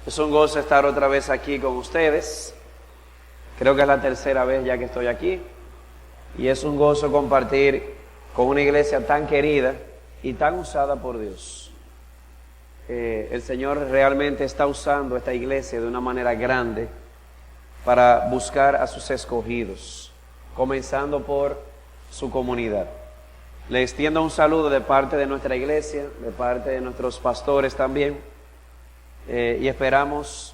Es un gozo estar otra vez aquí con ustedes. Creo que es la tercera vez ya que estoy aquí. Y es un gozo compartir con una iglesia tan querida y tan usada por Dios. El Señor realmente está usando esta iglesia de una manera grande para buscar a sus escogidos, comenzando por su comunidad. Le extiendo un saludo de parte de nuestra iglesia, de parte de nuestros pastores también, y esperamos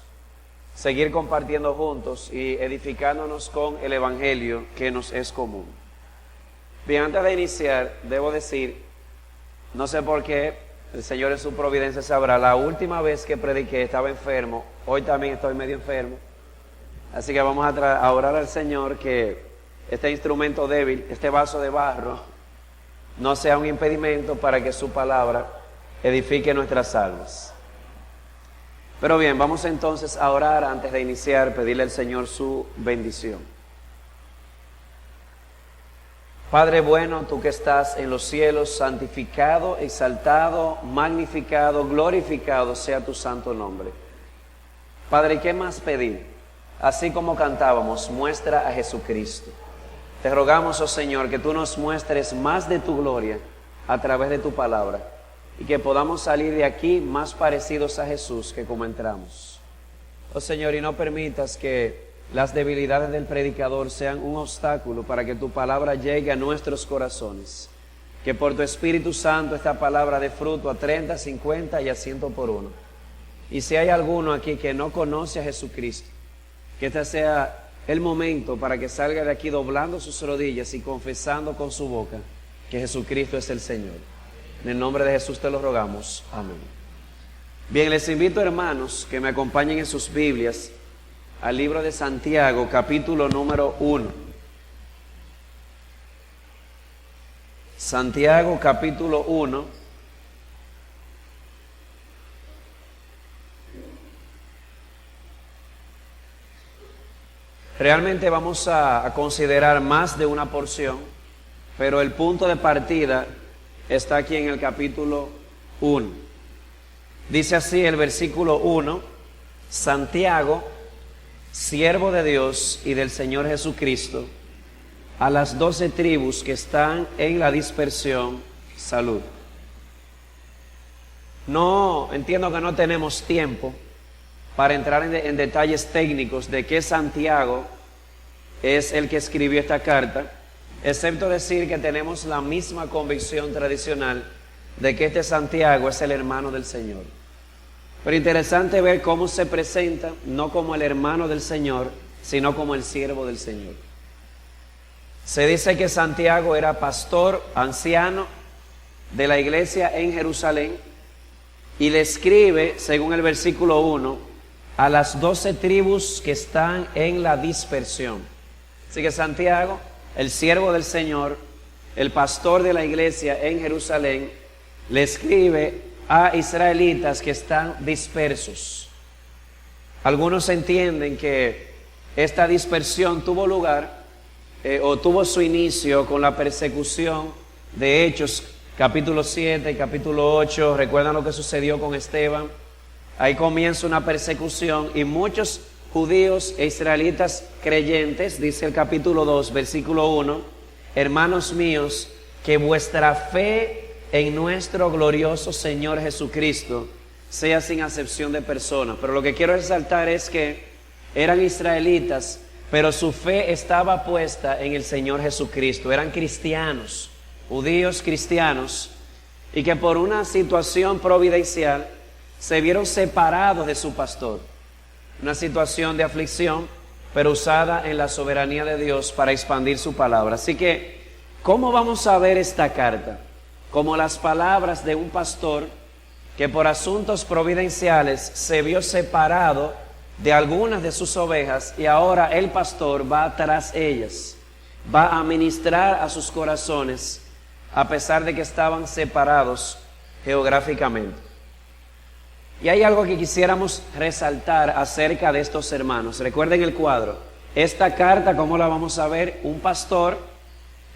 seguir compartiendo juntos y edificándonos con el Evangelio que nos es común. Bien, antes de iniciar, debo decir, no sé por qué, el Señor en su providencia sabrá, la última vez que prediqué estaba enfermo, hoy también estoy medio enfermo, así que vamos a orar al Señor que este instrumento débil, este vaso de barro, no sea un impedimento para que su palabra edifique nuestras almas. Pero bien, vamos entonces a orar antes de iniciar, pedirle al Señor su bendición. Padre bueno, tú que estás en los cielos, santificado, exaltado, magnificado, glorificado sea tu santo nombre. Padre, ¿qué más pedir? Así como cantábamos, muestra a Jesucristo. Te rogamos, oh Señor, que tú nos muestres más de tu gloria a través de tu palabra y que podamos salir de aquí más parecidos a Jesús que como entramos. Oh Señor, y no permitas que las debilidades del predicador sean un obstáculo para que tu palabra llegue a nuestros corazones. Que por tu Espíritu Santo esta palabra dé fruto a 30, 50 y a 100 por uno. Y si hay alguno aquí que no conoce a Jesucristo, que este sea el momento para que salga de aquí doblando sus rodillas y confesando con su boca que Jesucristo es el Señor. En el nombre de Jesús te lo rogamos. Amén. Bien, les invito, hermanos, que me acompañen en sus Biblias al libro de Santiago, capítulo número 1. Santiago, capítulo 1. Realmente vamos a considerar más de una porción, pero el punto de partida está aquí en el capítulo 1. Dice así el versículo 1: Santiago, siervo de Dios y del Señor Jesucristo, a las 12 tribus que están en la dispersión, salud. No, entiendo que no tenemos tiempo para entrar en detalles técnicos de qué Santiago es el que escribió esta carta, excepto decir que tenemos la misma convicción tradicional de que este Santiago es el hermano del Señor. Pero interesante ver cómo se presenta, no como el hermano del Señor, sino como el siervo del Señor. Se dice que Santiago era pastor, anciano de la iglesia en Jerusalén, y le escribe, según el versículo 1, a las 12 tribus que están en la dispersión. Así que Santiago, el siervo del Señor, el pastor de la iglesia en Jerusalén, le escribe a israelitas que están dispersos. Algunos entienden que esta dispersión tuvo lugar o tuvo su inicio con la persecución de Hechos, capítulo 7 y capítulo 8. ¿Recuerdan lo que sucedió con Esteban? Ahí comienza una persecución y muchos judíos e israelitas creyentes, dice el capítulo 2, versículo 1, hermanos míos, que vuestra fe en nuestro glorioso Señor Jesucristo sea sin acepción de personas. Pero lo que quiero resaltar es que eran israelitas, pero su fe estaba puesta en el Señor Jesucristo. Eran cristianos, judíos cristianos, y que por una situación providencial se vieron separados de su pastor. Una situación de aflicción, pero usada en la soberanía de Dios para expandir su palabra. Así que, ¿cómo vamos a ver esta carta? Como las palabras de un pastor que por asuntos providenciales se vio separado de algunas de sus ovejas y ahora el pastor va tras ellas, va a ministrar a sus corazones a pesar de que estaban separados geográficamente. Y hay algo que quisiéramos resaltar acerca de estos hermanos. Recuerden el cuadro. Esta carta, ¿cómo la vamos a ver? Un pastor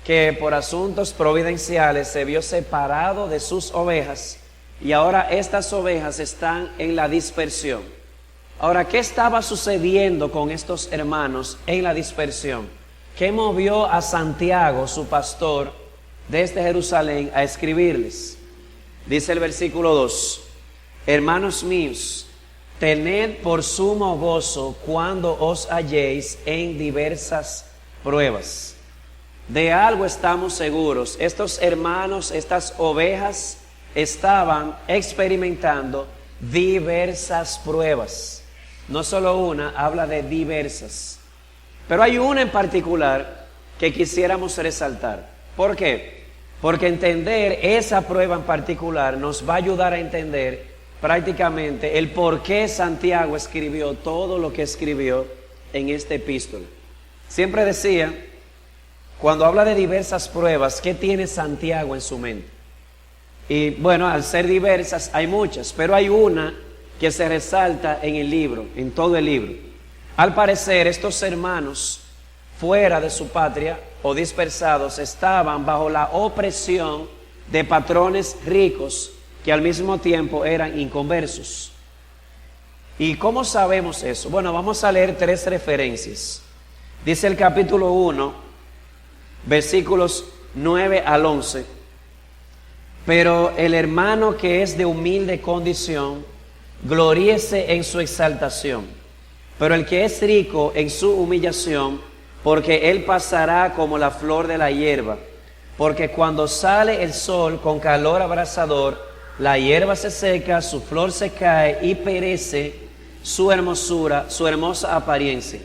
que por asuntos providenciales se vio separado de sus ovejas y ahora estas ovejas están en la dispersión. Ahora, ¿qué estaba sucediendo con estos hermanos en la dispersión? ¿Qué movió a Santiago, su pastor, desde Jerusalén a escribirles? Dice el versículo 2: hermanos míos, tened por sumo gozo cuando os halléis en diversas pruebas. De algo estamos seguros: estos hermanos, estas ovejas, estaban experimentando diversas pruebas. No solo una, habla de diversas. Pero hay una en particular que quisiéramos resaltar. ¿Por qué? Porque entender esa prueba en particular nos va a ayudar a entender prácticamente el por qué Santiago escribió todo lo que escribió en esta epístola. Siempre decía, cuando habla de diversas pruebas, ¿qué tiene Santiago en su mente? Y bueno, al ser diversas hay muchas, pero hay una que se resalta en el libro, en todo el libro. Al parecer, estos hermanos fuera de su patria o dispersados estaban bajo la opresión de patrones ricos que al mismo tiempo eran inconversos. ¿Y cómo sabemos eso? Bueno, vamos a leer 3 referencias. Dice el capítulo 1, versículos 9 al 11: pero el hermano que es de humilde condición, gloríese en su exaltación, pero el que es rico en su humillación, porque él pasará como la flor de la hierba, porque cuando sale el sol con calor abrasador, la hierba se seca, su flor se cae y perece su hermosura, su hermosa apariencia.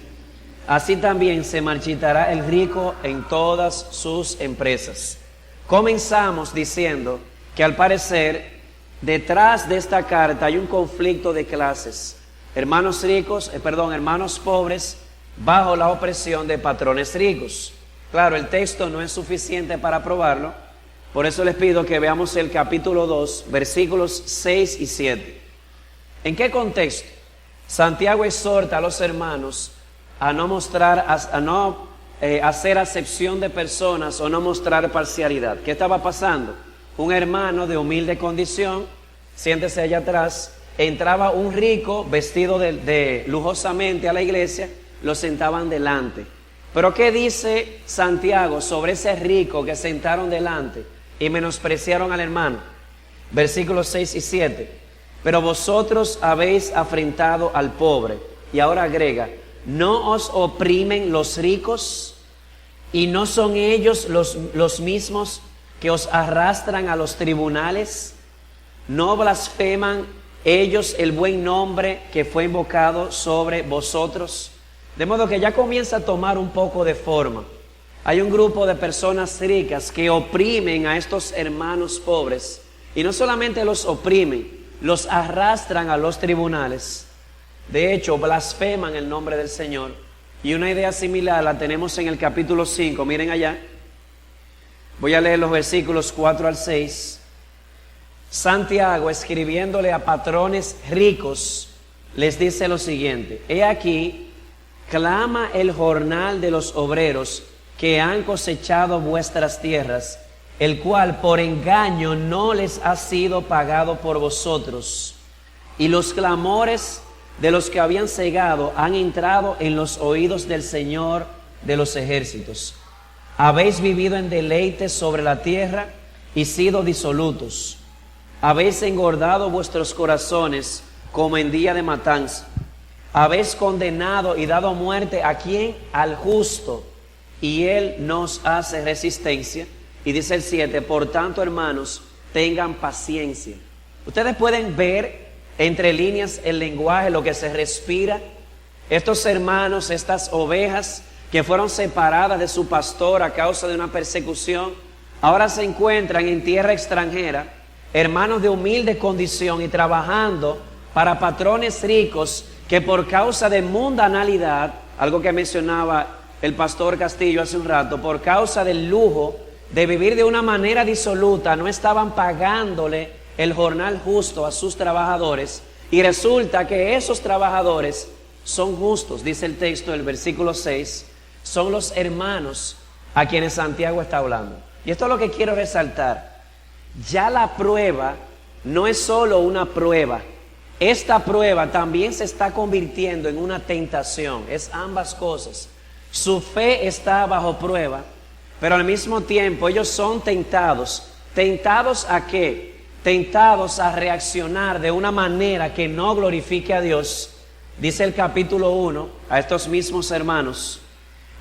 Así también se marchitará el rico en todas sus empresas. Comenzamos diciendo que al parecer detrás de esta carta hay un conflicto de clases. Hermanos pobres bajo la opresión de patrones ricos. Claro, el texto no es suficiente para probarlo, por eso les pido que veamos el capítulo 2, versículos 6 y 7. ¿En qué contexto Santiago exhorta a los hermanos a no hacer acepción de personas o no mostrar parcialidad? ¿Qué estaba pasando? Un hermano de humilde condición, siéntese allá atrás, entraba un rico vestido de lujosamente a la iglesia, lo sentaban delante. Pero ¿qué dice Santiago sobre ese rico que sentaron delante y menospreciaron al hermano? Versículos 6 y 7. Pero vosotros habéis afrentado al pobre. Y ahora agrega: ¿no os oprimen los ricos? ¿Y no son ellos los mismos que os arrastran a los tribunales? ¿No blasfeman ellos el buen nombre que fue invocado sobre vosotros? De modo que ya comienza a tomar un poco de forma. Hay un grupo de personas ricas que oprimen a estos hermanos pobres, y no solamente los oprimen, los arrastran a los tribunales. De hecho, blasfeman el nombre del Señor. Y una idea similar la tenemos en el capítulo 5. Miren allá. Voy a leer los versículos 4 al 6. Santiago, escribiéndole a patrones ricos, les dice lo siguiente: he aquí, clama el jornal de los obreros que han cosechado vuestras tierras, el cual por engaño no les ha sido pagado por vosotros. Y los clamores de los que habían cegado han entrado en los oídos del Señor de los ejércitos. Habéis vivido en deleites sobre la tierra y sido disolutos. Habéis engordado vuestros corazones como en día de matanza. Habéis condenado y dado muerte ¿a quién? Al justo, y él nos hace resistencia. Y dice el 7, por tanto, hermanos, tengan paciencia. Ustedes pueden ver entre líneas el lenguaje, lo que se respira. Estos hermanos, estas ovejas que fueron separadas de su pastor a causa de una persecución, ahora se encuentran en tierra extranjera, hermanos de humilde condición y trabajando para patrones ricos que por causa de mundanalidad, algo que mencionaba el pastor Castillo hace un rato, por causa del lujo de vivir de una manera disoluta, no estaban pagándole el jornal justo a sus trabajadores, y resulta que esos trabajadores son justos, dice el texto del versículo 6, son los hermanos a quienes Santiago está hablando. Y esto es lo que quiero resaltar: ya la prueba no es solo una prueba, esta prueba también se está convirtiendo en una tentación. Es ambas cosas. Su fe está bajo prueba, pero al mismo tiempo ellos son tentados. ¿Tentados a qué? Tentados a reaccionar de una manera que no glorifique a Dios. Dice el capítulo 1 a estos mismos hermanos,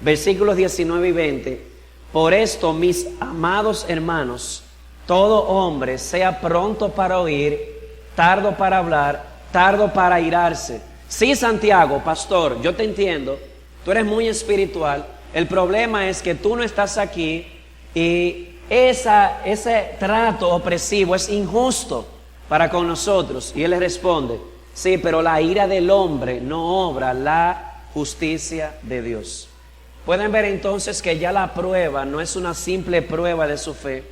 versículos 19 y 20: por esto, mis amados hermanos, todo hombre sea pronto para oír, tardo para hablar, tardo para airarse. Sí, Santiago, pastor, yo te entiendo, tú eres muy espiritual. El problema es que tú no estás aquí y ese trato opresivo es injusto para con nosotros. Y él le responde: sí, pero la ira del hombre no obra la justicia de Dios. Pueden ver entonces que ya la prueba no es una simple prueba de su fe,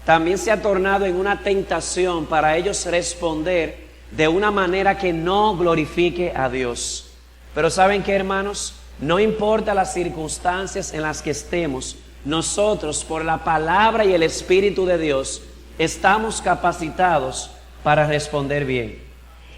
también se ha tornado en una tentación para ellos responder de una manera que no glorifique a Dios. Pero ¿saben qué, hermanos? No importa las circunstancias en las que estemos, nosotros, por la palabra y el Espíritu de Dios, estamos capacitados para responder bien.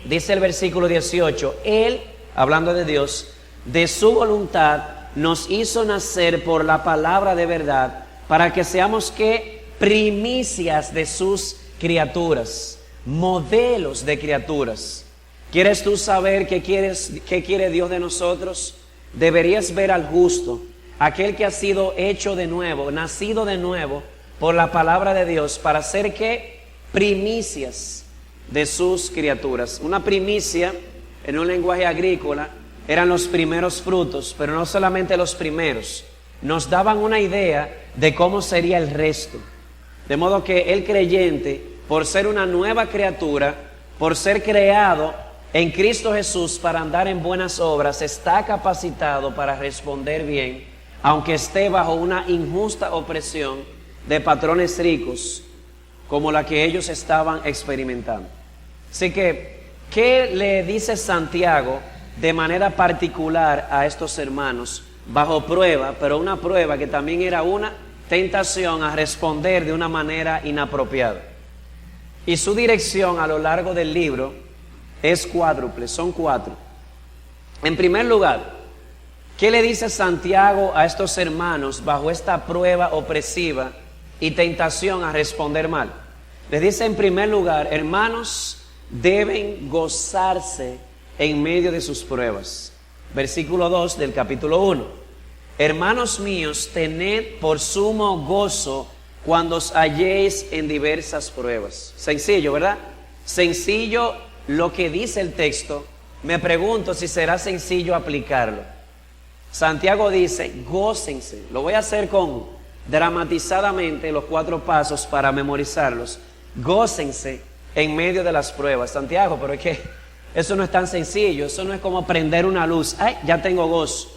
Dice el versículo 18: Él, hablando de Dios, de su voluntad nos hizo nacer por la palabra de verdad, para que seamos ¿qué? Primicias de sus criaturas, modelos de criaturas. ¿Quieres tú saber qué quiere Dios de nosotros? Deberías ver al justo, aquel que ha sido hecho de nuevo, nacido de nuevo por la palabra de Dios, para ser ¿qué? Primicias de sus criaturas. Una primicia, en un lenguaje agrícola, eran los primeros frutos, pero no solamente los primeros, nos daban una idea de cómo sería el resto. De modo que el creyente, por ser una nueva criatura, por ser creado en Cristo Jesús para andar en buenas obras, está capacitado para responder bien, aunque esté bajo una injusta opresión de patrones ricos, como la que ellos estaban experimentando. Así que, ¿qué le dice Santiago de manera particular a estos hermanos? Bajo prueba, pero una prueba que también era una tentación a responder de una manera inapropiada. Y su dirección a lo largo del libro es cuádruple, son 4. En primer lugar, ¿qué le dice Santiago a estos hermanos bajo esta prueba opresiva y tentación a responder mal? Les dice en primer lugar: hermanos, deben gozarse en medio de sus pruebas. Versículo 2 del capítulo 1: hermanos míos, tened por sumo gozo cuando os halléis en diversas pruebas. Sencillo, ¿verdad? Sencillo lo que dice el texto. Me pregunto si será sencillo aplicarlo. Santiago dice: gócense. Lo voy a hacer dramatizadamente los 4 pasos para memorizarlos. Gócense en medio de las pruebas. Santiago, pero es que eso no es tan sencillo. Eso no es como prender una luz. ¡Ay, ya tengo gozo!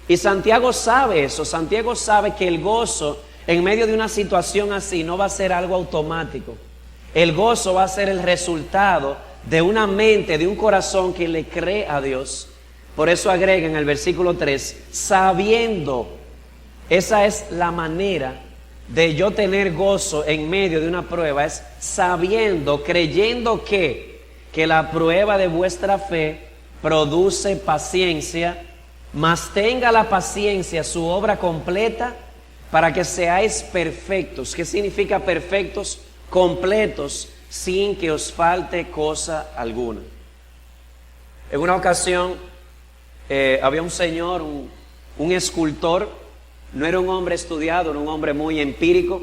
Y Santiago sabe eso. Santiago sabe que el gozo en medio de una situación así no va a ser algo automático. El gozo va a ser el resultado de una mente, de un corazón que le cree a Dios. Por eso agrega en el versículo 3: sabiendo. Esa es la manera de yo tener gozo en medio de una prueba, es sabiendo, creyendo que la prueba de vuestra fe produce paciencia, mas tenga la paciencia su obra completa, para que seáis perfectos. ¿Qué significa perfectos? Completos, sin que os falte cosa alguna. En una ocasión había un señor, un escultor. No era un hombre estudiado, era un hombre muy empírico,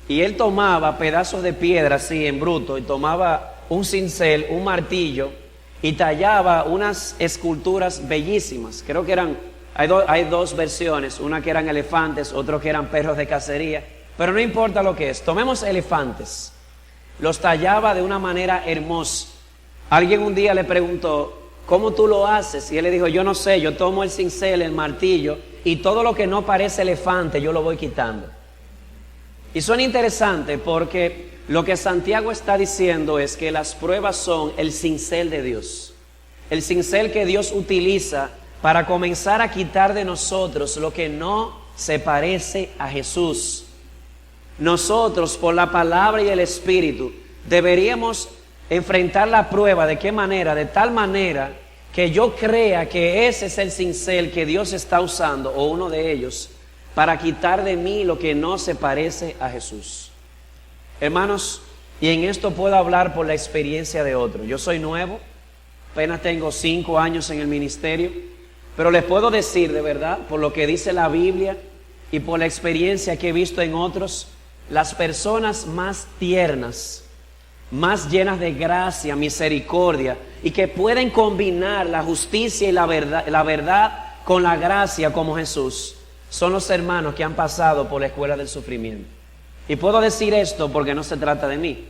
y él tomaba pedazos de piedra así en bruto, y tomaba un cincel, un martillo, y tallaba unas esculturas bellísimas. Creo que hay 2 versiones, una que eran elefantes, otro que eran perros de cacería, pero no importa lo que es. Tomemos elefantes. Los tallaba de una manera hermosa. Alguien un día le preguntó: ¿cómo tú lo haces? Y él le dijo: yo no sé, yo tomo el cincel, el martillo, y todo lo que no parece elefante yo lo voy quitando. Y suena interesante porque lo que Santiago está diciendo es que las pruebas son el cincel de Dios. El cincel que Dios utiliza para comenzar a quitar de nosotros lo que no se parece a Jesús. Nosotros, por la palabra y el Espíritu, deberíamos enfrentar la prueba. ¿De qué manera? De tal manera que yo crea que ese es el cincel que Dios está usando, o uno de ellos, para quitar de mí lo que no se parece a Jesús. Hermanos, y en esto puedo hablar por la experiencia de otro. Yo soy nuevo, apenas tengo 5 años en el ministerio, pero les puedo decir de verdad, por lo que dice la Biblia y por la experiencia que he visto en otros, las personas más tiernas, más llenas de gracia, misericordia, y que pueden combinar la justicia y la verdad con la gracia como Jesús, son los hermanos que han pasado por la escuela del sufrimiento. Y puedo decir esto porque no se trata de mí.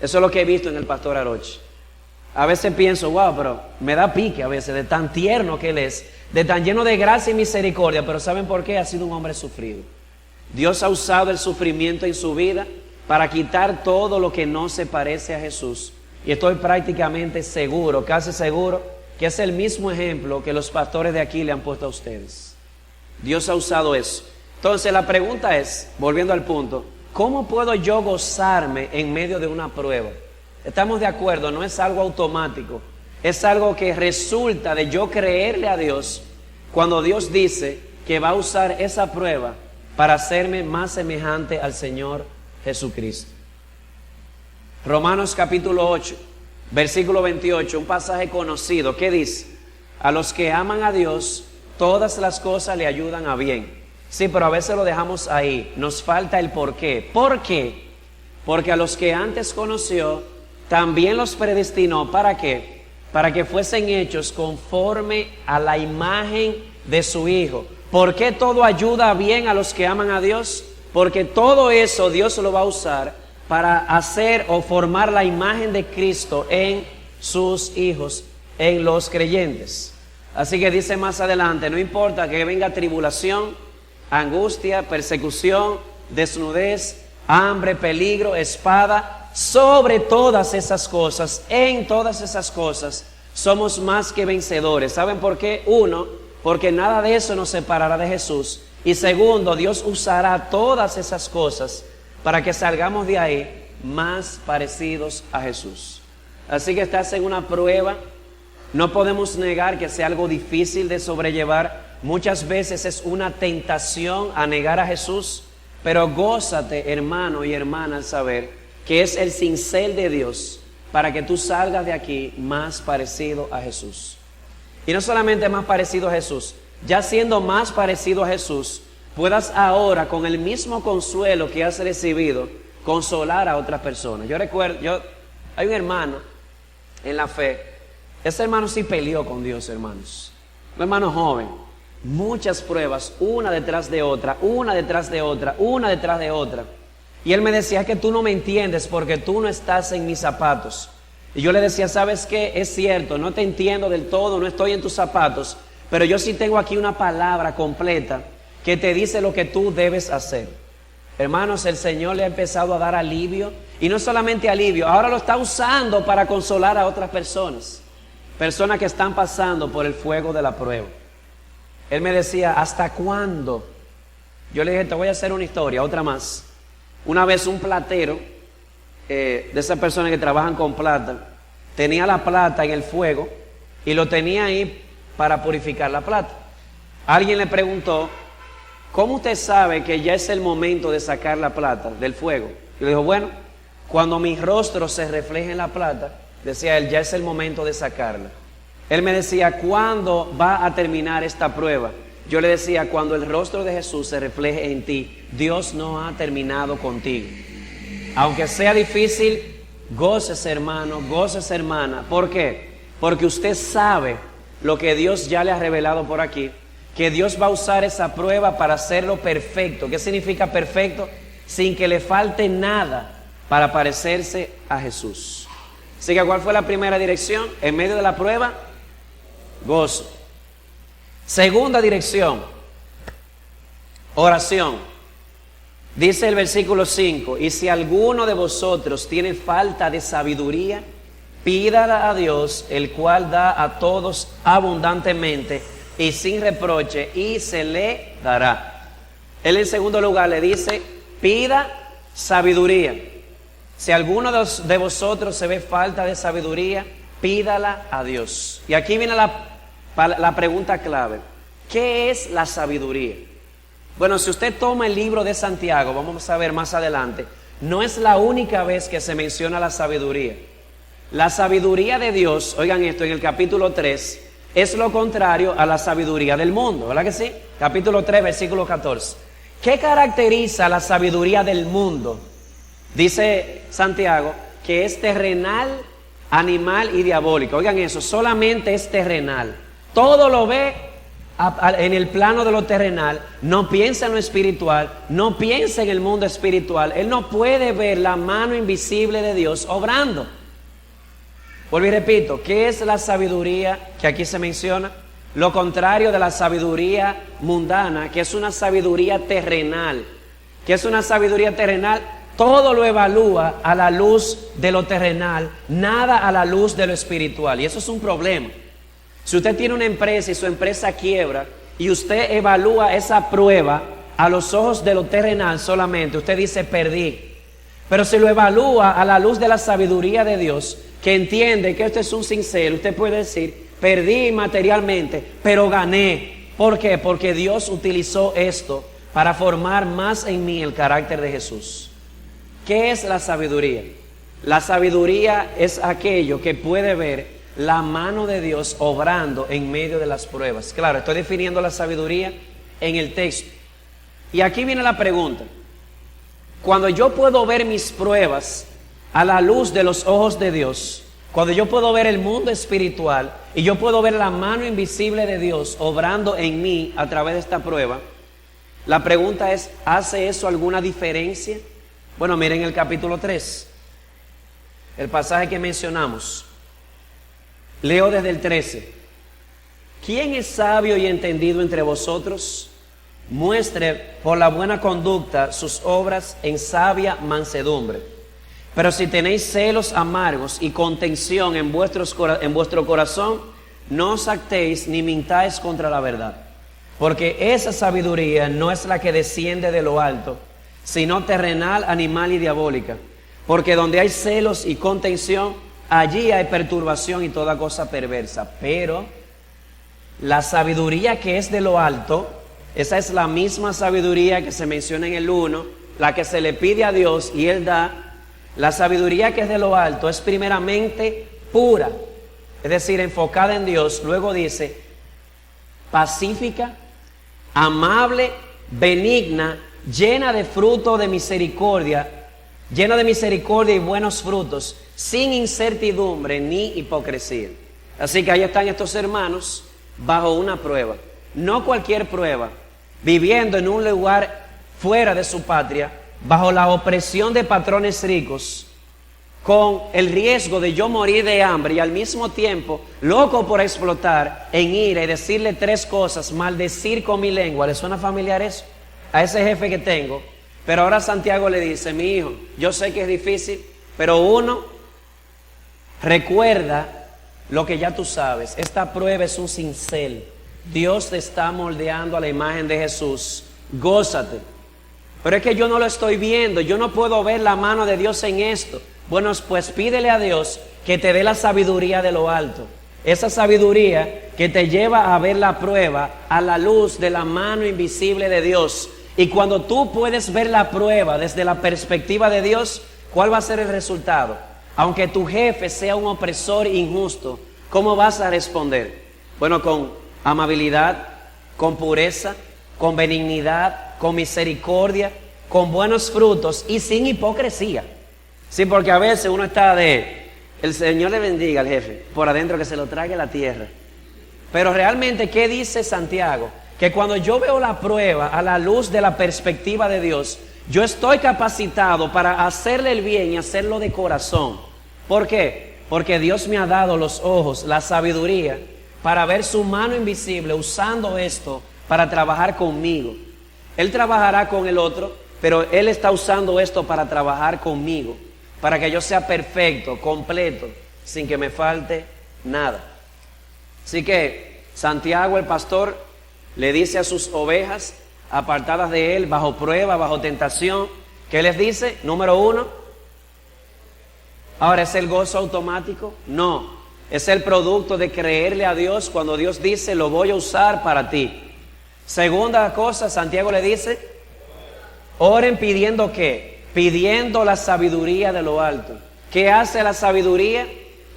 Eso es lo que he visto en el pastor Aroche. A veces pienso, wow, pero me da pique a veces de tan tierno que él es, de tan lleno de gracia y misericordia. Pero ¿saben por qué? Ha sido un hombre sufrido. Dios ha usado el sufrimiento en su vida para quitar todo lo que no se parece a Jesús. Y estoy prácticamente seguro, casi seguro, que es el mismo ejemplo que los pastores de aquí le han puesto a ustedes. Dios ha usado eso. Entonces la pregunta es, volviendo al punto, ¿cómo puedo yo gozarme en medio de una prueba? Estamos de acuerdo, no es algo automático, es algo que resulta de yo creerle a Dios cuando Dios dice que va a usar esa prueba para hacerme más semejante al Señor Jesucristo. Romanos capítulo 8, versículo 28, un pasaje conocido, ¿qué dice? A los que aman a Dios, todas las cosas le ayudan a bien. Sí, pero a veces lo dejamos ahí, nos falta el por qué. ¿Por qué? Porque a los que antes conoció, también los predestinó. ¿Para qué? Para que fuesen hechos conforme a la imagen de su Hijo. ¿Por qué todo ayuda bien a los que aman a Dios? Porque todo eso Dios lo va a usar para hacer o formar la imagen de Cristo en sus hijos, en los creyentes. Así que dice más adelante, no importa que venga tribulación, angustia, persecución, desnudez, hambre, peligro, espada, sobre todas esas cosas, en todas esas cosas, somos más que vencedores. ¿Saben por qué? Uno, porque nada de eso nos separará de Jesús. Y segundo, Dios usará todas esas cosas para que salgamos de ahí más parecidos a Jesús. Así que estás en una prueba, no podemos negar que sea algo difícil de sobrellevar. Muchas veces es una tentación a negar a Jesús, pero gózate, hermano y hermana, al saber que es el cincel de Dios para que tú salgas de aquí más parecido a Jesús. Y no solamente más parecido a Jesús, ya siendo más parecido a Jesús, puedas ahora, con el mismo consuelo que has recibido, consolar a otras personas. Yo recuerdo, hay un hermano en la fe, ese hermano sí peleó con Dios, hermanos. Un hermano joven, muchas pruebas, una detrás de otra, una detrás de otra, una detrás de otra. Y él me decía, es que tú no me entiendes porque tú no estás en mis zapatos. Y yo le decía, ¿sabes qué? Es cierto, no te entiendo del todo, no estoy en tus zapatos, pero yo sí tengo aquí una palabra completa que te dice lo que tú debes hacer. Hermanos, el Señor le ha empezado a dar alivio, y no solamente alivio, ahora lo está usando para consolar a otras personas que están pasando por el fuego de la prueba. Él me decía, ¿hasta cuándo? Yo le dije, te voy a hacer una historia, otra más. Una vez un platero, de esas personas que trabajan con plata, tenía la plata en el fuego y lo tenía ahí para purificar la plata. Alguien le preguntó, ¿cómo usted sabe que ya es el momento de sacar la plata del fuego? Y le dijo, bueno, cuando mi rostro se refleje en la plata, decía él, ya es el momento de sacarla. Él me decía, ¿cuándo va a terminar esta prueba? Yo le decía, cuando el rostro de Jesús se refleje en ti, Dios no ha terminado contigo. Aunque sea difícil, gócese, hermano, gócese, hermana. ¿Por qué? Porque usted sabe lo que Dios ya le ha revelado por aquí, que Dios va a usar esa prueba para hacerlo perfecto. ¿Qué significa perfecto? Sin que le falte nada para parecerse a Jesús. Así que, ¿cuál fue la primera dirección? En medio de la prueba, gozo. Segunda dirección, oración. Dice el versículo 5, y si alguno de vosotros tiene falta de sabiduría, pídala a Dios, el cual da a todos abundantemente y sin reproche, y se le dará. Él en segundo lugar le dice, pida sabiduría. Si alguno de vosotros se ve falta de sabiduría, pídala a Dios. Y aquí viene la pregunta clave. ¿Qué es la sabiduría? Bueno, si usted toma el libro de Santiago, vamos a ver más adelante, no es la única vez que se menciona la sabiduría. La sabiduría de Dios, oigan esto, en el capítulo 3, es lo contrario a la sabiduría del mundo, ¿verdad que sí? Capítulo 3, versículo 14. ¿Qué caracteriza la sabiduría del mundo? Dice Santiago que es terrenal, animal y diabólica. Oigan eso, solamente es terrenal. Todo lo ve en el plano de lo terrenal, no piensa en lo espiritual, no piensa en el mundo espiritual. Él no puede ver la mano invisible de Dios obrando. Vuelvo y repito, ¿qué es la sabiduría que aquí se menciona? Lo contrario de la sabiduría mundana, que es una sabiduría terrenal. ¿Qué es una sabiduría terrenal? Todo lo evalúa a la luz de lo terrenal, nada a la luz de lo espiritual. Y eso es un problema. Si usted tiene una empresa y su empresa quiebra y usted evalúa esa prueba a los ojos de lo terrenal solamente, usted dice perdí. Pero si lo evalúa a la luz de la sabiduría de Dios, que entiende que esto es un sincero, usted puede decir perdí materialmente, pero gané. ¿Por qué? Porque Dios utilizó esto para formar más en mí el carácter de Jesús. ¿Qué es la sabiduría? La sabiduría es aquello que puede ver la mano de Dios obrando en medio de las pruebas. Claro, estoy definiendo la sabiduría en el texto. Y aquí viene la pregunta. Cuando yo puedo ver mis pruebas a la luz de los ojos de Dios, cuando yo puedo ver el mundo espiritual y yo puedo ver la mano invisible de Dios obrando en mí a través de esta prueba, la pregunta es, ¿hace eso alguna diferencia? Bueno, miren el capítulo 3, el pasaje que mencionamos. Leo desde el 13. ¿Quién es sabio y entendido entre vosotros? Muestre por la buena conducta sus obras en sabia mansedumbre. Pero si tenéis celos amargos y contención en vuestro corazón, no os actéis ni mintáis contra la verdad. Porque esa sabiduría no es la que desciende de lo alto, sino terrenal, animal y diabólica. Porque donde hay celos y contención, allí hay perturbación y toda cosa perversa. Pero la sabiduría que es de lo alto, esa es la misma sabiduría que se menciona en el 1, la que se le pide a Dios y Él da. La sabiduría que es de lo alto es primeramente pura, es decir, enfocada en Dios. Luego dice pacífica, amable, benigna, llena de fruto de misericordia, y buenos frutos, sin incertidumbre ni hipocresía. Así que ahí están estos hermanos bajo una prueba, no cualquier prueba, viviendo en un lugar fuera de su patria, bajo la opresión de patrones ricos, con el riesgo de yo morir de hambre y al mismo tiempo loco por explotar en ira y decirle 3 cosas, maldecir con mi lengua. ¿Le suena familiar eso? A ese jefe que tengo. Pero ahora Santiago le dice, mi hijo, yo sé que es difícil, pero uno, recuerda lo que ya tú sabes. Esta prueba es un cincel. Dios te está moldeando a la imagen de Jesús. Gózate. Pero es que yo no lo estoy viendo, yo no puedo ver la mano de Dios en esto. Bueno, pues pídele a Dios que te dé la sabiduría de lo alto. Esa sabiduría que te lleva a ver la prueba a la luz de la mano invisible de Dios. Y cuando tú puedes ver la prueba desde la perspectiva de Dios, ¿cuál va a ser el resultado? Aunque tu jefe sea un opresor injusto, ¿cómo vas a responder? Bueno, con amabilidad, con pureza, con benignidad, con misericordia, con buenos frutos y sin hipocresía. Sí, porque a veces uno está el Señor le bendiga al jefe, por adentro que se lo trague la tierra. Pero realmente, ¿qué dice Santiago? Que cuando yo veo la prueba a la luz de la perspectiva de Dios, yo estoy capacitado para hacerle el bien y hacerlo de corazón. ¿Por qué? Porque Dios me ha dado los ojos, la sabiduría, para ver su mano invisible usando esto para trabajar conmigo. Él trabajará con el otro, pero Él está usando esto para trabajar conmigo, para que yo sea perfecto, completo, sin que me falte nada. Así que Santiago, el pastor, le dice a sus ovejas apartadas de él, bajo prueba, bajo tentación, ¿qué les dice? Número 1, Ahora, ¿es el gozo automático? No, es el producto de creerle a Dios cuando Dios dice, lo voy a usar para ti. Segunda cosa, Santiago le dice, oren pidiendo ¿qué? Pidiendo la sabiduría de lo alto. ¿Qué hace la sabiduría?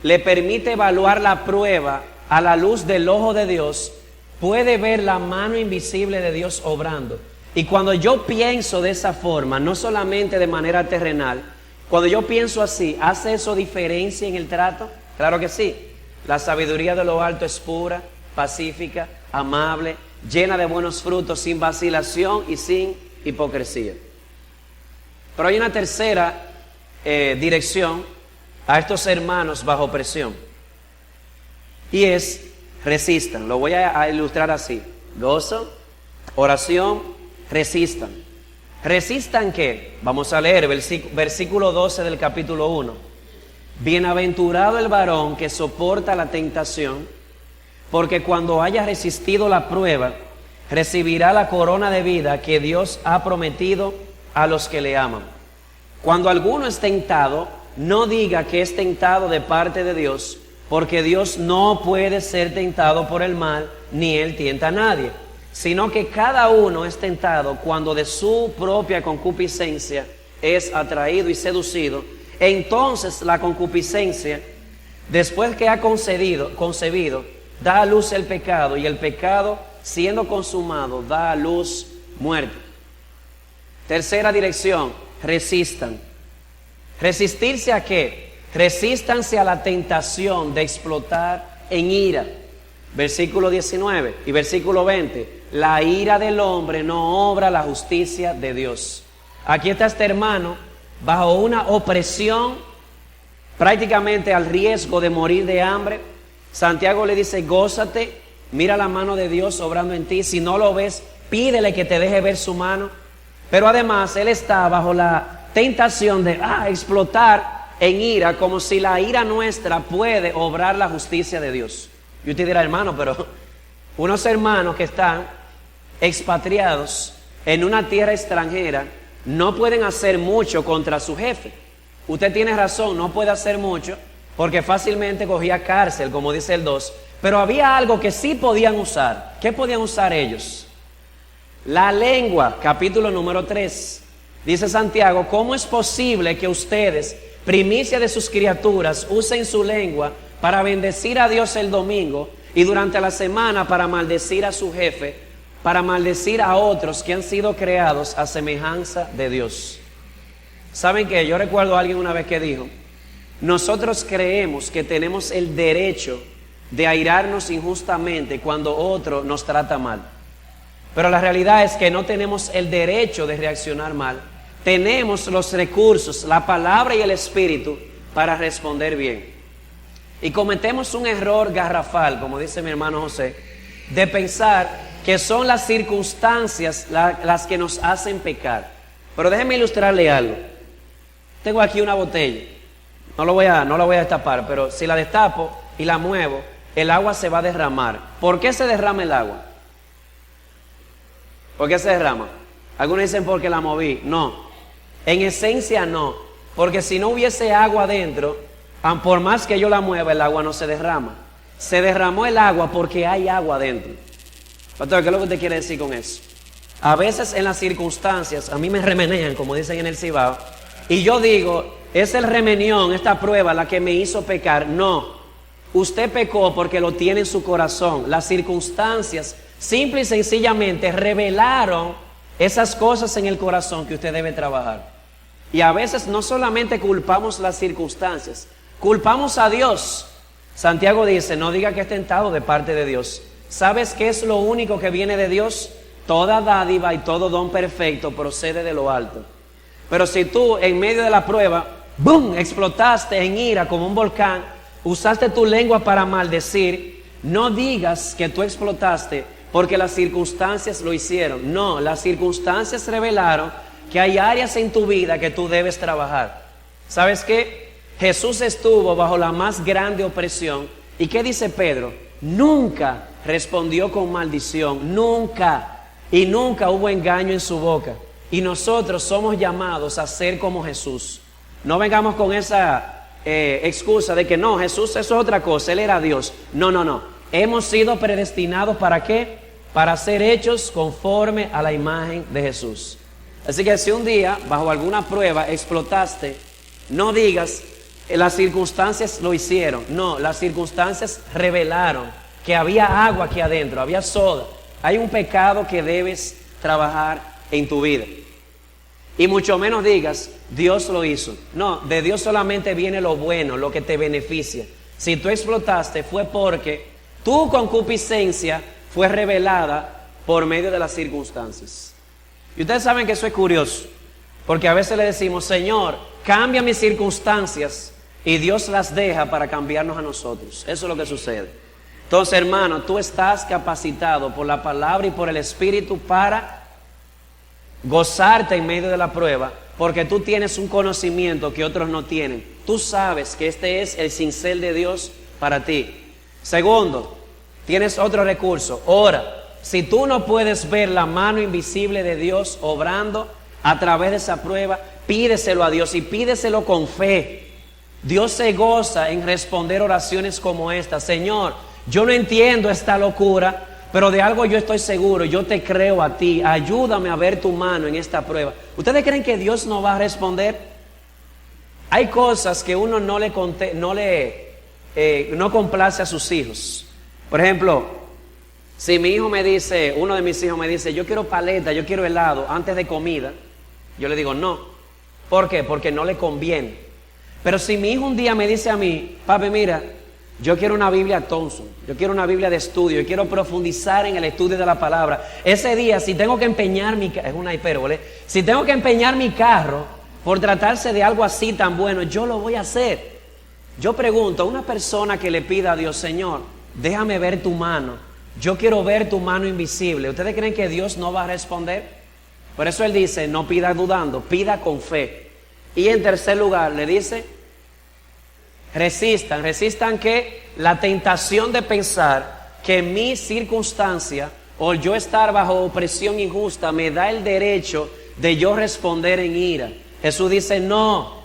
Le permite evaluar la prueba a la luz del ojo de Dios. Puede ver la mano invisible de Dios obrando. Y cuando yo pienso de esa forma, no solamente de manera terrenal, cuando yo pienso así, ¿hace eso diferencia en el trato? Claro que sí. La sabiduría de lo alto es pura, pacífica, amable, llena de buenos frutos, sin vacilación y sin hipocresía. Pero hay una tercera dirección a estos hermanos bajo presión. Y es, resistan. Lo voy a ilustrar así. Gozo, oración, resistan. ¿Resistan qué? Vamos a leer versículo 12 del capítulo 1. Bienaventurado el varón que soporta la tentación, porque cuando haya resistido la prueba, recibirá la corona de vida que Dios ha prometido a los que le aman. Cuando alguno es tentado, no diga que es tentado de parte de Dios, porque Dios no puede ser tentado por el mal, ni Él tienta a nadie, sino que cada uno es tentado cuando de su propia concupiscencia es atraído y seducido. Entonces la concupiscencia, después que ha concebido, da a luz el pecado, y el pecado, siendo consumado, da a luz muerte. Tercera dirección, resistan. ¿Resistirse a qué? Resístanse a la tentación de explotar en ira. Versículo 19 y versículo 20. La ira del hombre no obra la justicia de Dios. Aquí está este hermano bajo una opresión, prácticamente al riesgo de morir de hambre. Santiago le dice, gózate, mira la mano de Dios obrando en ti. Si no lo ves, pídele que te deje ver su mano. Pero además él está bajo la tentación de explotar en ira, como si la ira nuestra puede obrar la justicia de Dios. Y usted dirá, hermano, pero unos hermanos que están expatriados en una tierra extranjera no pueden hacer mucho contra su jefe. Usted tiene razón, no puede hacer mucho porque fácilmente cogía cárcel, como dice el 2. Pero había algo que sí podían usar. ¿Qué podían usar ellos? La lengua, capítulo número 3. Dice Santiago, ¿cómo es posible que ustedes, primicia de sus criaturas, usen su lengua para bendecir a Dios el domingo y durante la semana para maldecir a su jefe, para maldecir a otros que han sido creados a semejanza de Dios? ¿Saben qué? Yo recuerdo a alguien una vez que dijo, nosotros creemos que tenemos el derecho de airarnos injustamente cuando otro nos trata mal. Pero la realidad es que no tenemos el derecho de reaccionar mal. Tenemos los recursos, la palabra y el espíritu para responder bien. Y cometemos un error garrafal, como dice mi hermano José, de pensar que son las circunstancias las que nos hacen pecar. Pero déjenme ilustrarle algo. Tengo aquí una botella. No la voy a destapar, pero si la destapo y la muevo, el agua se va a derramar. ¿Por qué se derrama el agua? ¿Por qué se derrama? Algunos dicen porque la moví. No, en esencia no, porque si no hubiese agua adentro, por más que yo la mueva, el agua no se derrama. Se derramó el agua porque hay agua adentro. Pastor, ¿qué es lo que usted quiere decir con eso? A veces en las circunstancias, a mí me remenean, como dicen en el Cibao, y yo digo, es el remenión, esta prueba la que me hizo pecar. No, usted pecó porque lo tiene en su corazón. Las circunstancias simple y sencillamente revelaron esas cosas en el corazón que usted debe trabajar. Y a veces no solamente culpamos las circunstancias, culpamos a Dios. Santiago dice, no diga que es tentado de parte de Dios. ¿Sabes qué es lo único que viene de Dios? Toda dádiva y todo don perfecto procede de lo alto. Pero si tú en medio de la prueba, ¡boom!, explotaste en ira como un volcán, usaste tu lengua para maldecir, no digas que tú explotaste porque las circunstancias lo hicieron. No, las circunstancias revelaron que hay áreas en tu vida que tú debes trabajar. ¿Sabes qué? Jesús estuvo bajo la más grande opresión. ¿Y qué dice Pedro? Nunca respondió con maldición, nunca. Y nunca hubo engaño en su boca. Y nosotros somos llamados a ser como Jesús. No vengamos con esa excusa de que no, Jesús eso es otra cosa, Él era Dios. No, no, no. Hemos sido predestinados ¿para qué? Para ser hechos conforme a la imagen de Jesús. Así que si un día, bajo alguna prueba, explotaste, no digas, las circunstancias lo hicieron. No, las circunstancias revelaron que había agua aquí adentro, había soda. Hay un pecado que debes trabajar en tu vida. Y mucho menos digas, Dios lo hizo. No, de Dios solamente viene lo bueno, lo que te beneficia. Si tú explotaste fue porque tu concupiscencia fue revelada por medio de las circunstancias. Y ustedes saben que eso es curioso, porque a veces le decimos, Señor, cambia mis circunstancias, y Dios las deja para cambiarnos a nosotros. Eso es lo que sucede. Entonces, hermano, tú estás capacitado por la palabra y por el Espíritu para gozarte en medio de la prueba, porque tú tienes un conocimiento que otros no tienen. Tú sabes que este es el cincel de Dios para ti. Segundo, tienes otro recurso. Ora. Si tú no puedes ver la mano invisible de Dios obrando a través de esa prueba, pídeselo a Dios y pídeselo con fe. Dios se goza en responder oraciones como esta. Señor, yo no entiendo esta locura, pero de algo yo estoy seguro, yo te creo a ti, ayúdame a ver tu mano en esta prueba. ¿Ustedes creen que Dios no va a responder? Hay cosas que uno no complace a sus hijos. Por ejemplo, si mi hijo me dice, uno de mis hijos me dice, yo quiero paleta, yo quiero helado antes de comida, yo le digo no. ¿Por qué? Porque no le conviene. Pero si mi hijo un día me dice a mí, papi, mira, yo quiero una Biblia Thompson, yo quiero una Biblia de estudio, yo quiero profundizar en el estudio de la palabra. Ese día, si tengo que empeñar es una hipérbole, si tengo que empeñar mi carro por tratarse de algo así tan bueno, yo lo voy a hacer. Yo pregunto a una persona que le pida a Dios, Señor, déjame ver tu mano. Yo quiero ver tu mano invisible. ¿Ustedes creen que Dios no va a responder? Por eso Él dice, no pida dudando, pida con fe. Y en tercer lugar le dice, resistan que la tentación de pensar que mi circunstancia o yo estar bajo opresión injusta me da el derecho de yo responder en ira. Jesús dice, no,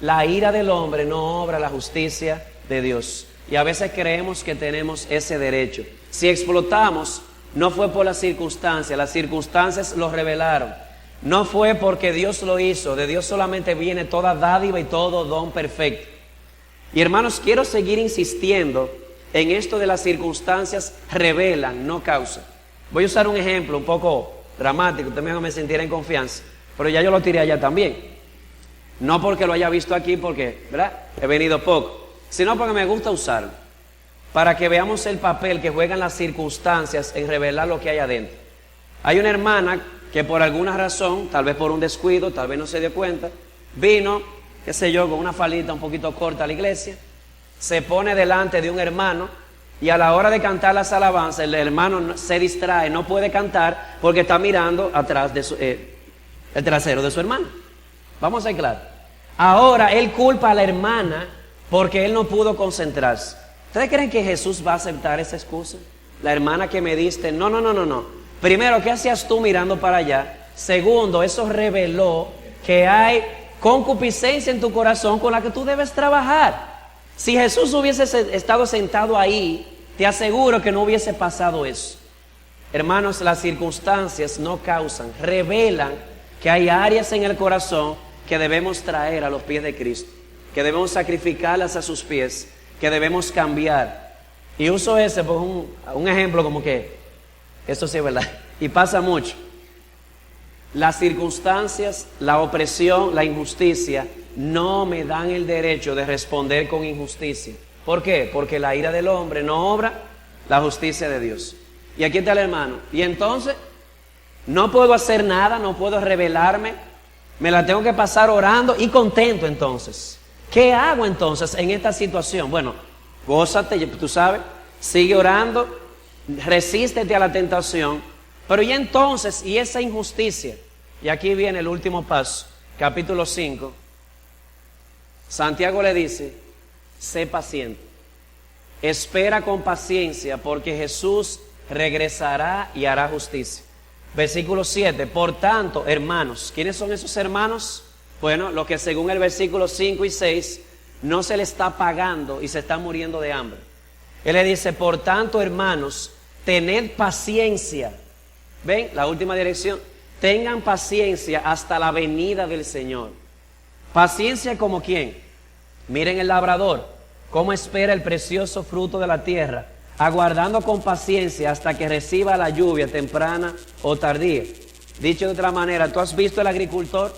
la ira del hombre no obra la justicia de Dios. Y a veces creemos que tenemos ese derecho. Si explotamos, no fue por las circunstancias lo revelaron. No fue porque Dios lo hizo, de Dios solamente viene toda dádiva y todo don perfecto. Y hermanos, quiero seguir insistiendo en esto de las circunstancias revelan, no causan. Voy a usar un ejemplo un poco dramático, usted me sentirá en confianza, pero ya yo lo tiré allá también. No porque lo haya visto aquí, porque, ¿verdad? He venido poco, sino porque me gusta usarlo. Para que veamos el papel que juegan las circunstancias en revelar lo que hay adentro. Hay una hermana que por alguna razón, tal vez por un descuido, tal vez no se dio cuenta, vino, qué sé yo, con una faldita un poquito corta a la iglesia, se pone delante de un hermano y a la hora de cantar las alabanzas, el hermano se distrae, no puede cantar porque está mirando atrás de el trasero de su hermano. Vamos a ser claros. Ahora él culpa a la hermana porque él no pudo concentrarse. ¿Ustedes creen que Jesús va a aceptar esa excusa? La hermana que me diste, no. Primero, ¿qué hacías tú mirando para allá? Segundo, eso reveló que hay concupiscencia en tu corazón con la que tú debes trabajar. Si Jesús hubiese estado sentado ahí, te aseguro que no hubiese pasado eso. Hermanos, las circunstancias no causan, revelan que hay áreas en el corazón que debemos traer a los pies de Cristo, que debemos sacrificarlas a sus pies, que debemos cambiar. Y uso ese por un ejemplo como que, eso sí es verdad, y pasa mucho. Las circunstancias, la opresión, la injusticia, no me dan el derecho de responder con injusticia. ¿Por qué? Porque la ira del hombre no obra la justicia de Dios. Y aquí está el hermano. Y entonces, no puedo hacer nada, no puedo rebelarme, me la tengo que pasar orando y contento entonces. ¿Qué hago entonces en esta situación? Bueno, gózate, tú sabes, sigue orando, resístete a la tentación, pero y entonces, y esa injusticia, y aquí viene el último paso, capítulo 5, Santiago le dice, sé paciente, espera con paciencia, porque Jesús regresará y hará justicia. Versículo 7, por tanto, hermanos, ¿quiénes son esos hermanos? Bueno, los que según el versículo 5 y 6 no se le está pagando y se está muriendo de hambre. Él le dice, por tanto, hermanos, tened paciencia. ¿Ven? La última dirección. Tengan paciencia hasta la venida del Señor. Paciencia como quién. Miren el labrador, cómo espera el precioso fruto de la tierra, aguardando con paciencia hasta que reciba la lluvia temprana o tardía. Dicho de otra manera, ¿tú has visto el agricultor?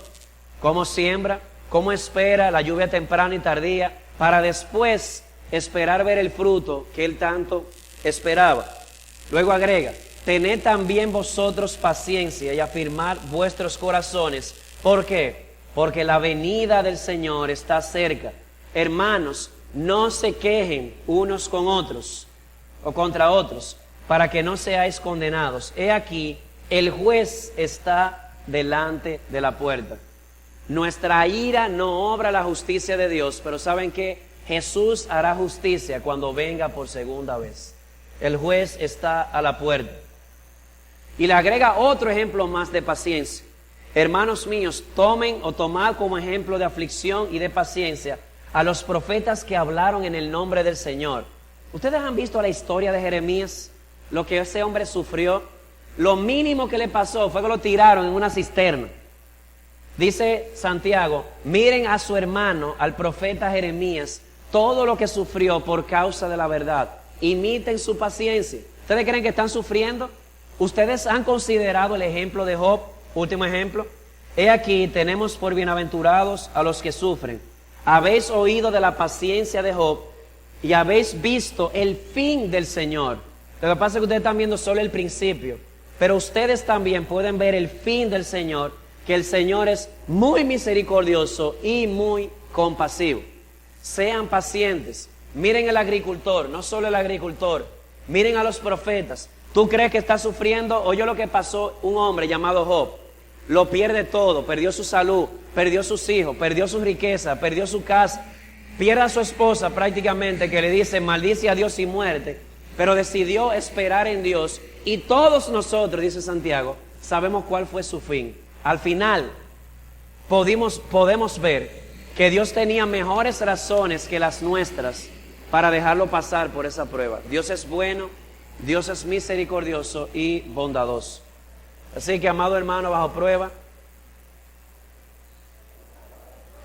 Cómo siembra, cómo espera la lluvia temprana y tardía, para después esperar ver el fruto que él tanto esperaba. Luego agrega, tened también vosotros paciencia y afirmad vuestros corazones. ¿Por qué? Porque la venida del Señor está cerca. Hermanos, no se quejen unos con otros o contra otros, para que no seáis condenados. He aquí, el juez está delante de la puerta. Nuestra ira no obra la justicia de Dios, pero ¿saben qué? Jesús hará justicia cuando venga por segunda vez. El juez está a la puerta. Y le agrega otro ejemplo más de paciencia. Hermanos míos, tomen o tomad como ejemplo de aflicción y de paciencia a los profetas que hablaron en el nombre del Señor. ¿Ustedes han visto la historia de Jeremías? Lo que ese hombre sufrió. Lo mínimo que le pasó fue que lo tiraron en una cisterna. Dice Santiago, miren a su hermano, al profeta Jeremías, todo lo que sufrió por causa de la verdad. Imiten su paciencia. ¿Ustedes creen que están sufriendo? ¿Ustedes han considerado el ejemplo de Job? Último ejemplo. He aquí, tenemos por bienaventurados a los que sufren. Habéis oído de la paciencia de Job y habéis visto el fin del Señor. Lo que pasa es que ustedes están viendo solo el principio, pero ustedes también pueden ver el fin del Señor, que el Señor es muy misericordioso y muy compasivo. Sean pacientes. Miren el agricultor, no solo el agricultor, miren a los profetas. ¿Tú crees que está sufriendo? Oye lo que pasó un hombre llamado Job. Lo pierde todo, perdió su salud, perdió sus hijos, perdió su riqueza, perdió su casa, pierde a su esposa prácticamente, que le dice maldice a Dios y muerte, pero decidió esperar en Dios. Y todos nosotros, dice Santiago, sabemos cuál fue su fin. Al final podemos ver que Dios tenía mejores razones que las nuestras para dejarlo pasar por esa prueba. Dios es bueno, Dios es misericordioso y bondadoso. Así que, amado hermano, bajo prueba,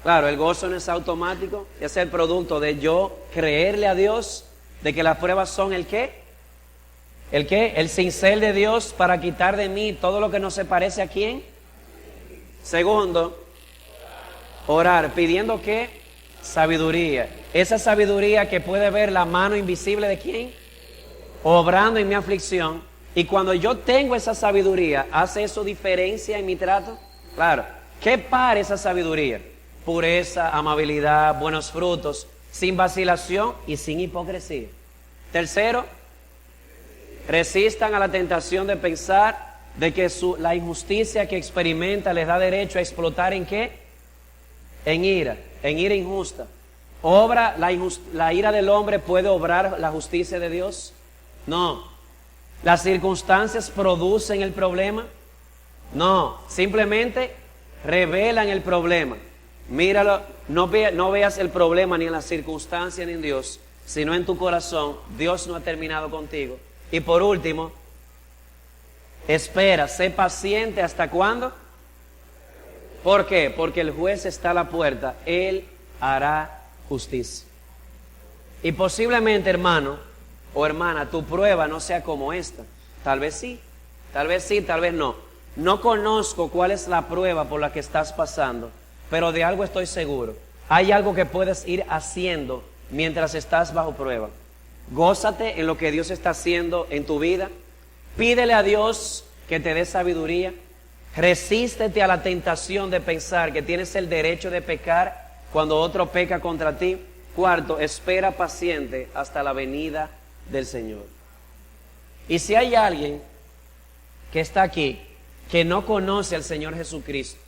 claro, el gozo no es automático, es el producto de yo creerle a Dios, de que las pruebas son ¿el qué? ¿El qué? El cincel de Dios para quitar de mí todo lo que no se parece a quién. Segundo, orar, pidiendo ¿qué? Sabiduría. Esa sabiduría que puede ver la mano invisible de quién, obrando en mi aflicción. Y cuando yo tengo esa sabiduría, ¿hace eso diferencia en mi trato? Claro. ¿Qué para esa sabiduría? Pureza, amabilidad, buenos frutos, sin vacilación y sin hipocresía. Tercero, resistan a la tentación de pensar de que la injusticia que experimenta les da derecho a explotar ¿en qué? En ira injusta. ¿Obra la ira del hombre puede obrar la justicia de Dios? No. ¿Las circunstancias producen el problema? No, simplemente revelan el problema. Míralo, no veas el problema ni en las circunstancias ni en Dios, sino en tu corazón. Dios no ha terminado contigo. Y por último, espera, sé paciente. ¿Hasta cuándo? ¿Por qué? Porque el juez está a la puerta. Él hará justicia. Y posiblemente, hermano o hermana, tu prueba no sea como esta. Tal vez sí, tal vez no. No conozco cuál es la prueba por la que estás pasando, pero de algo estoy seguro. Hay algo que puedes ir haciendo mientras estás bajo prueba. Gózate en lo que Dios está haciendo en tu vida. Pídele a Dios que te dé sabiduría. Resístete a la tentación de pensar que tienes el derecho de pecar cuando otro peca contra ti. Cuarto, espera paciente hasta la venida del Señor. Y si hay alguien que está aquí que no conoce al Señor Jesucristo,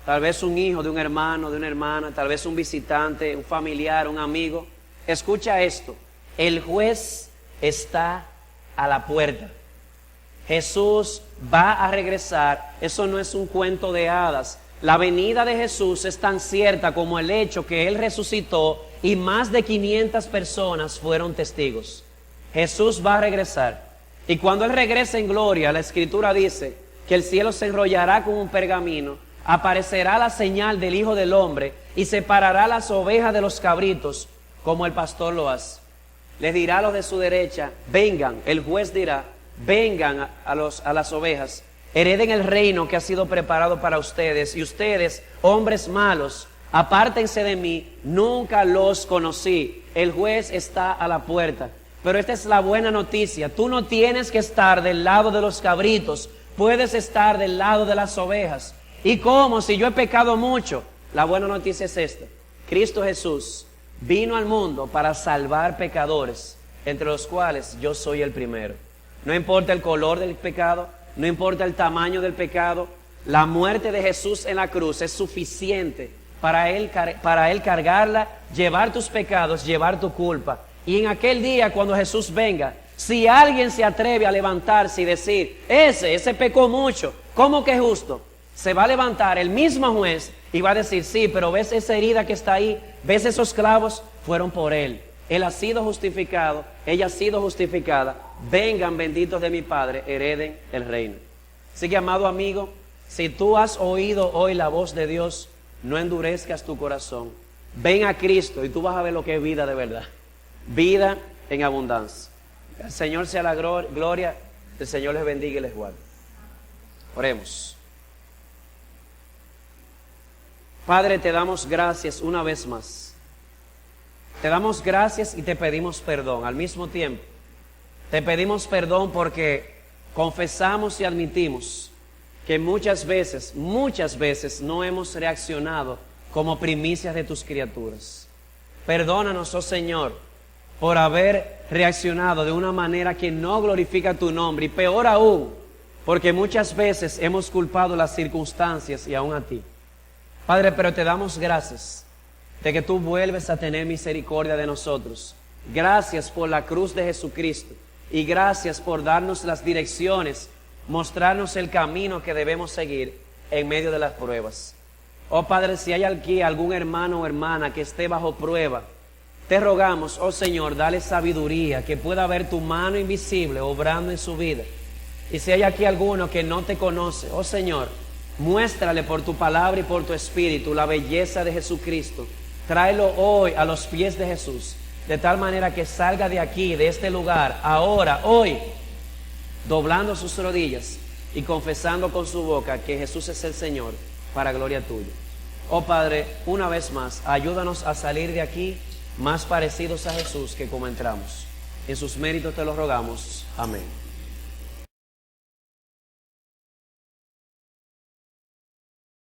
tal vez un hijo de un hermano, de una hermana, tal vez un visitante, un familiar, un amigo, escucha esto: el juez está a la puerta. Jesús va a regresar. Eso no es un cuento de hadas. La venida de Jesús es tan cierta como el hecho que Él resucitó y más de 500 personas fueron testigos. Jesús va a regresar. Y cuando Él regrese en gloria, la Escritura dice que el cielo se enrollará como un pergamino, aparecerá la señal del Hijo del Hombre y separará las ovejas de los cabritos como el pastor lo hace. Les dirá a los de su derecha, vengan, el juez dirá, vengan a las ovejas, hereden el reino que ha sido preparado para ustedes, y ustedes, hombres malos, apártense de mí, nunca los conocí. El juez está a la puerta. Pero esta es la buena noticia, tú no tienes que estar del lado de los cabritos, puedes estar del lado de las ovejas. ¿Y cómo? Si yo he pecado mucho. La buena noticia es esta: Cristo Jesús vino al mundo para salvar pecadores, entre los cuales yo soy el primero. No importa el color del pecado, no importa el tamaño del pecado, la muerte de Jesús en la cruz es suficiente para él cargarla, llevar tus pecados, llevar tu culpa. Y en aquel día, cuando Jesús venga, si alguien se atreve a levantarse y decir, ese pecó mucho, ¿cómo que es justo? Se va a levantar el mismo juez y va a decir, sí, pero ves esa herida que está ahí, ves esos clavos, fueron por él. Él ha sido justificado, ella ha sido justificada. Vengan, benditos de mi Padre, hereden el reino. Así que, amado amigo, si tú has oído hoy la voz de Dios, no endurezcas tu corazón. Ven a Cristo y tú vas a ver lo que es vida de verdad. Vida en abundancia. El Señor sea la gloria, el Señor les bendiga y les guarde. Oremos. Padre, te damos gracias una vez más. Te damos gracias y te pedimos perdón. Al mismo tiempo, te pedimos perdón porque confesamos y admitimos que muchas veces no hemos reaccionado como primicias de tus criaturas. Perdónanos, oh Señor, por haber reaccionado de una manera que no glorifica tu nombre, y peor aún, porque muchas veces hemos culpado las circunstancias y aún a ti. Padre, pero te damos gracias de que tú vuelves a tener misericordia de nosotros. Gracias por la cruz de Jesucristo y gracias por darnos las direcciones, mostrarnos el camino que debemos seguir en medio de las pruebas. Oh Padre, si hay aquí algún hermano o hermana que esté bajo prueba, te rogamos, oh Señor, dale sabiduría, que pueda ver tu mano invisible obrando en su vida. Y si hay aquí alguno que no te conoce, oh Señor, muéstrale por tu palabra y por tu espíritu la belleza de Jesucristo. Tráelo hoy a los pies de Jesús, de tal manera que salga de aquí, de este lugar, ahora, hoy, doblando sus rodillas y confesando con su boca que Jesús es el Señor, para gloria tuya. Oh Padre, una vez más, ayúdanos a salir de aquí más parecidos a Jesús que como entramos. En sus méritos te lo rogamos. Amén.